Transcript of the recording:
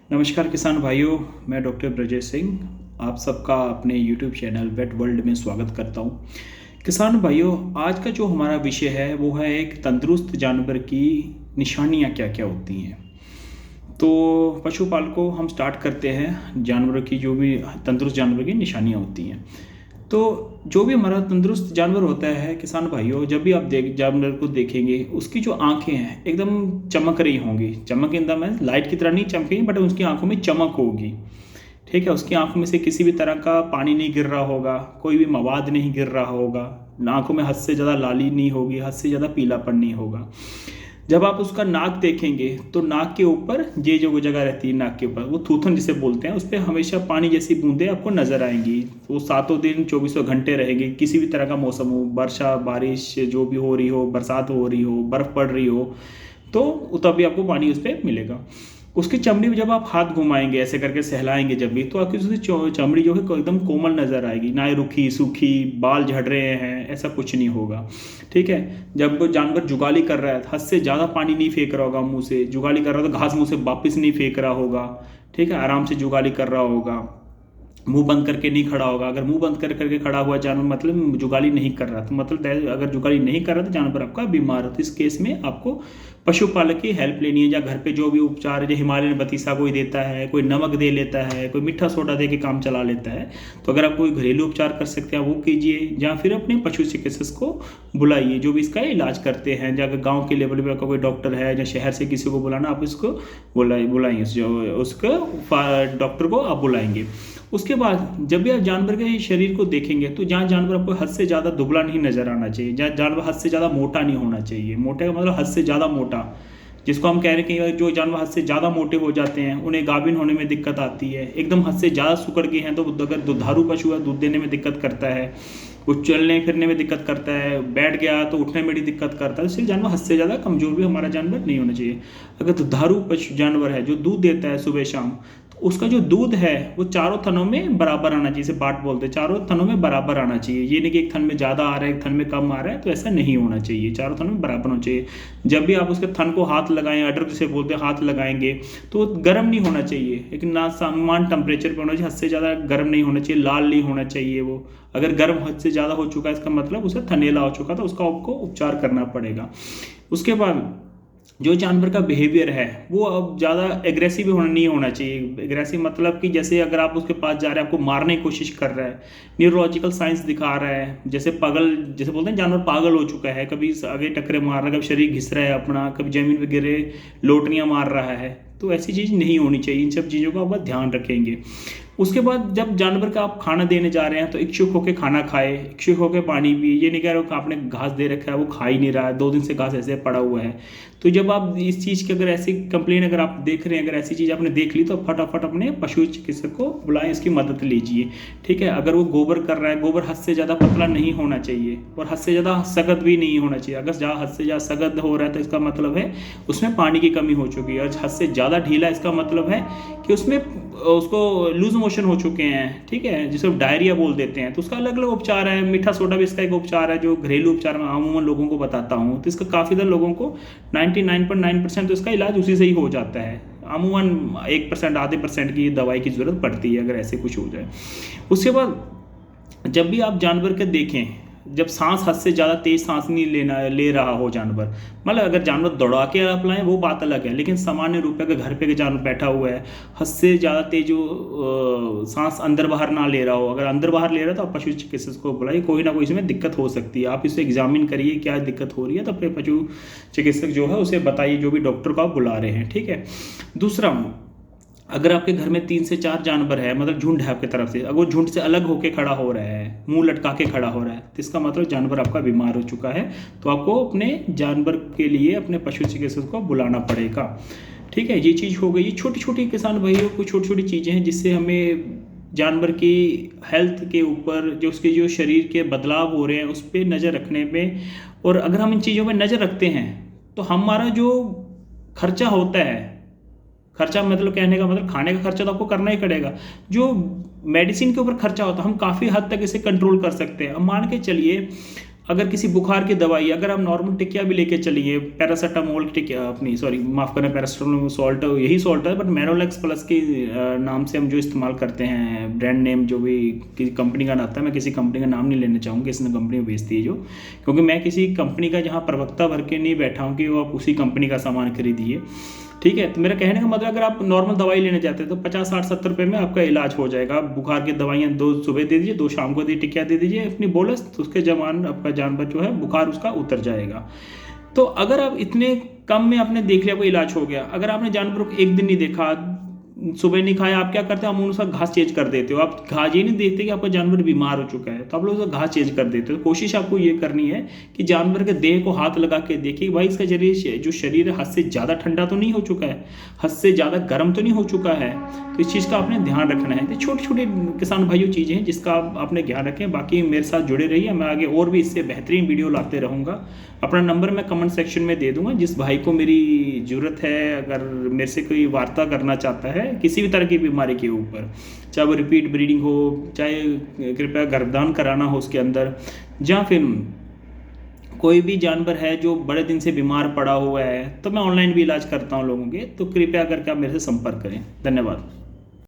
नमस्कार किसान भाइयों, मैं डॉक्टर ब्रजेश सिंह आप सबका अपने यूट्यूब चैनल वेट वर्ल्ड में स्वागत करता हूं। किसान भाइयों, आज का जो हमारा विषय है वो है एक तंदुरुस्त जानवर की निशानियां क्या क्या होती हैं। तो पशुपालकों हम स्टार्ट करते हैं जानवरों की जो भी तंदुरुस्त जानवर की निशानियां होती हैं। तो जो भी हमारा तंदुरुस्त जानवर होता है किसान भाइयों, जब भी आप जानवर को देखेंगे उसकी जो आंखें हैं एकदम चमक रही होंगी। चमक इन द मीन्स लाइट की तरह नहीं चमकेंगी, बट उसकी आंखों में चमक होगी। ठीक है, उसकी आंखों में से किसी भी तरह का पानी नहीं गिर रहा होगा, कोई भी मवाद नहीं गिर रहा होगा, आंखों में हद से ज़्यादा लाली नहीं होगी, हद से ज़्यादा पीलापन नहीं होगा। जब आप उसका नाक देखेंगे तो नाक के ऊपर ये जो जगह रहती है नाक के ऊपर, वो थूथन जिसे बोलते हैं, उस पर हमेशा पानी जैसी बूंदें आपको नजर आएंगी। वो सातों दिन 24 घंटे रहेगी। किसी भी तरह का मौसम हो, वर्षा बारिश जो भी हो रही हो, बरसात हो रही हो, बर्फ पड़ रही हो, तो तभी आपको पानी उस पर मिलेगा। उसकी चमड़ी में जब आप हाथ घुमाएंगे ऐसे करके सहलाएंगे जब भी, तो आपकी उसकी चमड़ी जो है एकदम कोमल नजर आएगी, ना ही रूखी सूखी, बाल झड़ रहे हैं, ऐसा कुछ नहीं होगा। ठीक है, जब वो जानवर जुगाली कर रहा है, हद से ज़्यादा पानी नहीं फेंक रहा होगा मुंह से, जुगाली कर रहा हो तो घास मुंह से वापस नहीं फेंक रहा होगा। ठीक है, आराम से जुगाली कर रहा होगा, मुंह बंद करके नहीं खड़ा होगा। अगर मुंह बंद करके खड़ा हुआ जानवर मतलब जुगाली नहीं कर रहा, तो मतलब अगर जुगाली नहीं कर रहा तो जानवर आपका बीमार हो। तो इस केस में आपको पशुपालक की हेल्प लेनी है, या घर पे जो भी उपचार है, जो हिमालयन बतीसा कोई देता है, कोई नमक दे लेता है, कोई मीठा सोडा दे के काम चला लेता है। तो अगर आप कोई घरेलू उपचार कर सकते हैं वो कीजिए, या फिर अपने पशु चिकित्सक को बुलाइए जो भी इसका इलाज करते हैं। या अगर गाँव के लेवल पर आपका कोई डॉक्टर है, या शहर से किसी को बुलाना, आप इसको बुलाइए, उसको डॉक्टर को आप बुलाएंगे। उसके बाद जब भी आप जानवर के शरीर को देखेंगे तो जहाँ जानवर आपको हद से ज़्यादा दुबला नहीं नजर आना चाहिए, जहाँ जानवर हद से ज़्यादा मोटा नहीं होना चाहिए। मोटे का मतलब हद से ज़्यादा मोटा, जिसको हम कह रहे हैं कि जो जानवर हद से ज़्यादा मोटे हो जाते हैं उन्हें गाभिन होने में दिक्कत आती है। एकदम हद से ज़्यादा सुकड़ गए हैं तो अगर दुधारू पशु है, दूध देने में दिक्कत करता है, वो चलने फिरने में दिक्कत करता है, बैठ गया तो उठने में भी दिक्कत करता है। इसलिए जानवर हद से ज़्यादा कमजोर भी हमारा जानवर नहीं होना चाहिए। अगर दुधारू पशु जानवर है जो दूध देता है सुबह शाम, तो उसका जो दूध है वो चारों थनों में बराबर आना चाहिए। जैसे बाट बोलते हैं, चारों थनों में बराबर आना चाहिए। ये नहीं कि एक थन में ज़्यादा आ रहा है, एक थन में कम आ रहा है, तो ऐसा नहीं होना चाहिए। चारों थनों में बराबर होना चाहिए। जब भी आप उसके थन को हाथ लगाएं, अडर जिसे बोलते हैं, हाथ लगाएंगे तो गर्म नहीं होना चाहिए, लेकिन ना सामान टेम्परेचर पर होना चाहिए। हद से ज़्यादा गर्म नहीं होना चाहिए, लाल नहीं होना चाहिए वो। अगर गर्म हद से ज़्यादा हो चुका है इसका मतलब उसे थनेला हो चुका, तो उसका आपको उपचार करना पड़ेगा। उसके बाद जो जानवर का बिहेवियर है वो अब ज़्यादा एग्रेसिव होना नहीं होना चाहिए। एग्रेसिव मतलब कि जैसे अगर आप उसके पास जा रहे हैं, आपको मारने की कोशिश कर रहा है, न्यूरोलॉजिकल साइंस दिखा रहा है, जैसे पागल, जैसे बोलते हैं जानवर पागल हो चुका है, कभी आगे टक्करे मार रहा है, कभी शरीर घिस रहा है अपना, कभी जमीन पे गिरे लोटनियाँ मार रहा है, तो ऐसी चीज़ नहीं होनी चाहिए। इन सब चीज़ों का आप ध्यान रखेंगे। उसके बाद जब जानवर का आप खाना देने जा रहे हैं तो इच्छुक होकर खाना खाए, इच्छुक होकर पानी पिए। ये नहीं कह रहे हो कि आपने घास दे रखा है वो खा ही नहीं रहा है, 2 दिन से घास ऐसे पड़ा हुआ है। तो जब आप इस चीज़ की अगर ऐसी कंप्लेन अगर आप देख रहे हैं, अगर ऐसी चीज़ आपने देख ली, तो फटाफट अपने पशु चिकित्सक को बुलाएं, इसकी मदद लीजिए। ठीक है, अगर वो गोबर कर रहा है, गोबर हद से ज़्यादा पतला नहीं होना चाहिए और हद से ज़्यादा सख्त भी नहीं होना चाहिए। अगर हद से ज़्यादा सख्त हो रहा है तो इसका मतलब है उसमें पानी की कमी हो चुकी है, और हद से ज़्यादा ढीला इसका मतलब है कि उसमें उसको लूज मोशन हो चुके हैं। ठीक है, जिसे डायरिया बोल देते हैं। तो उसका अलग अलग उपचार है। मीठा सोडा भी इसका एक उपचार है जो घरेलू उपचार में अमूमन लोगों को बताता हूँ। तो इसका काफ़ी ज़्यादा लोगों को 99.9% तो इसका इलाज उसी से ही हो जाता है। अमूमन 1% आधे % की दवाई की ज़रूरत पड़ती है अगर ऐसे कुछ हो जाए। उसके बाद जब भी आप जानवर के देखें, जब सांस हद से ज़्यादा तेज सांस नहीं ले रहा हो जानवर, मतलब अगर जानवर दौड़ा के आप लाएं वो बात अलग है, लेकिन सामान्य रूप में अगर घर पे जानवर बैठा हुआ है, हद से ज़्यादा तेज जो सांस अंदर बाहर ना ले रहा हो, अगर अंदर बाहर ले रहा है तो आप पशु चिकित्सक को बुलाइए। कोई ना कोई इसमें दिक्कत हो सकती है, आप इसे एग्जामिन करिए क्या दिक्कत हो रही है, तो फिर पशु चिकित्सक जो है उसे बताइए, जो भी डॉक्टर को आप बुला रहे हैं। ठीक है। दूसरा, अगर आपके घर में 3 से 4 जानवर है, मतलब झुंड है आपकी तरफ से, अगर वो झुंड से अलग होकर खड़ा हो रहा है, मुंह लटका के खड़ा हो रहा है, तो इसका मतलब जानवर आपका बीमार हो चुका है। तो आपको अपने जानवर के लिए अपने पशु चिकित्सक को बुलाना पड़ेगा। ठीक है, ये चीज़ हो गई। छोटी छोटी किसान भाइयों को छोटी छोटी चीज़ें हैं जिससे हमें जानवर की हेल्थ के ऊपर, जो उसके जो शरीर के बदलाव हो रहे हैं उस पर नज़र रखने में, और अगर हम इन चीज़ों पर नज़र रखते हैं तो हमारा जो खर्चा होता है, खर्चा मतलब कहने का मतलब खाने का खर्चा तो आपको करना ही पड़ेगा, जो मेडिसिन के ऊपर खर्चा होता है हम काफ़ी हद तक इसे कंट्रोल कर सकते हैं। अब मान के चलिए अगर किसी बुखार की दवाई, अगर आप नॉर्मल टिकिया भी लेके चलिए, पैरासीटामोल की टिकिया अपनी, सॉरी माफ़ करें, पैरासीटामोल सॉल्ट यही सॉल्ट है, बट मैनोलेक्स प्लस के नाम से हम जो इस्तेमाल करते हैं, ब्रांड नेम जो भी किसी कंपनी का आता है, मैं किसी कंपनी का नाम नहीं लेना चाहूँगा, किसी ने कंपनी में बेचती है जो, क्योंकि मैं किसी कंपनी का जहाँ प्रवक्ता भर के नहीं बैठा हूँ कि वो आप उसी कंपनी का सामान खरीदिए, ठीक है। तो मेरा कहने का मतलब, अगर आप नॉर्मल दवाई लेने जाते हैं तो 50 60 70 रुपये में आपका इलाज हो जाएगा। बुखार की दवाइयाँ 2 सुबह दे दीजिए, 2 शाम को टिकिया दे दीजिए अपनी बोलस, तो उसके जमान आपका जानवर जो है बुखार उसका उतर जाएगा। तो अगर आप इतने कम में आपने देख लिया कोई इलाज हो गया, अगर आपने जानवरों को एक दिन नहीं देखा, सुबह नहीं खाया, आप क्या करते हो, आप उसका घास चेंज कर देते हो। आप घास ये नहीं देखते कि आपका जानवर बीमार हो चुका है, तो आप लोग उसका घास चेंज कर देते हो। कोशिश आपको ये करनी है कि जानवर के देह को हाथ लगा के देखिए भाई इसका जो शरीर है हद से ज़्यादा ठंडा तो नहीं हो चुका है, हद से ज़्यादा गर्म तो नहीं हो चुका है। तो इस चीज़ का आपने ध्यान रखना है। तो छोटे छोटे किसान भाइयों चीज़ें हैं जिसका आपने ध्यान रखें। बाकी मेरे साथ जुड़े रहिए, मैं आगे और भी इससे बेहतरीन वीडियो लाते रहूँगा। अपना नंबर मैं कमेंट सेक्शन में दे दूंगा, जिस भाई को मेरी ज़रूरत है, अगर मेरे से कोई वार्ता करना चाहता है किसी भी तरह की बीमारी के ऊपर, चाहे वो रिपीट ब्रीडिंग हो, चाहे कृपया गर्भदान कराना हो उसके अंदर, या फिर कोई भी जानवर है जो बड़े दिन से बीमार पड़ा हुआ है, तो मैं ऑनलाइन भी इलाज करता हूँ लोगों के, तो कृपया करके आप मेरे से संपर्क करें। धन्यवाद।